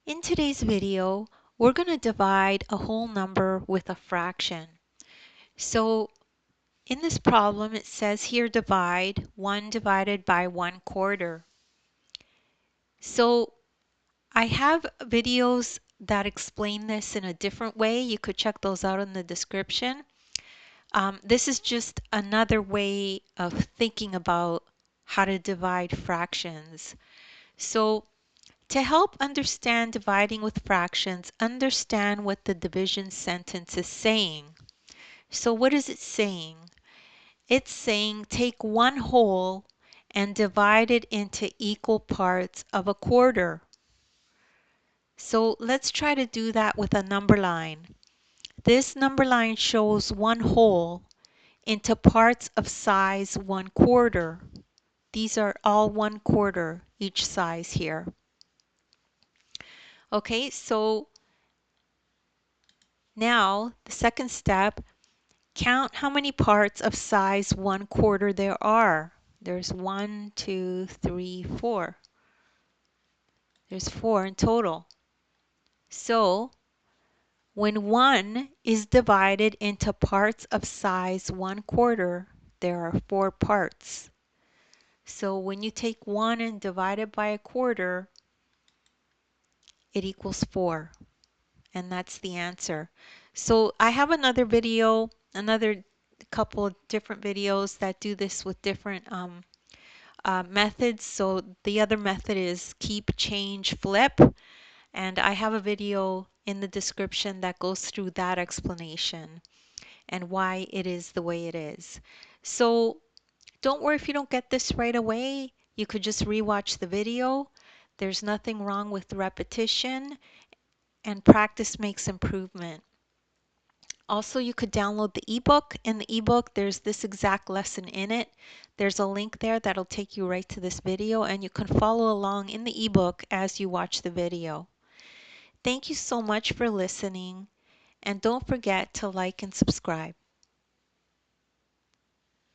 In today's video, we're going to divide a whole number with a fraction. So in this problem, it says here divide 1 divided by 1/4. So I have videos that explain this in a different way. You could check those out in the description. This is just another way of thinking about how to divide fractions. So to help understand dividing with fractions, understand what the division sentence is saying. So what is it saying? It's saying take one whole and divide it into equal parts of a quarter. So let's try to do that with a number line. This number line shows one whole into parts of size 1/4. These are all 1/4 each size here. Okay, so now the second step, count how many parts of size 1/4 there are. There's 1, 2, 3, 4. There's 4 in total. So when 1 is divided into parts of size 1/4, there are 4 parts. So when you take 1 and divide it by a quarter, it equals 4. And that's the answer. So I have another video, another couple of different videos that do this with different methods. So the other method is keep, change, flip. And I have a video in the description that goes through that explanation and why it is the way it is. So don't worry if you don't get this right away. You could just rewatch the video. There's nothing wrong with repetition, and practice makes improvement. Also, you could download the ebook. In the ebook, there's this exact lesson in it. There's a link there that'll take you right to this video, and you can follow along in the ebook as you watch the video. Thank you so much for listening, and don't forget to like and subscribe.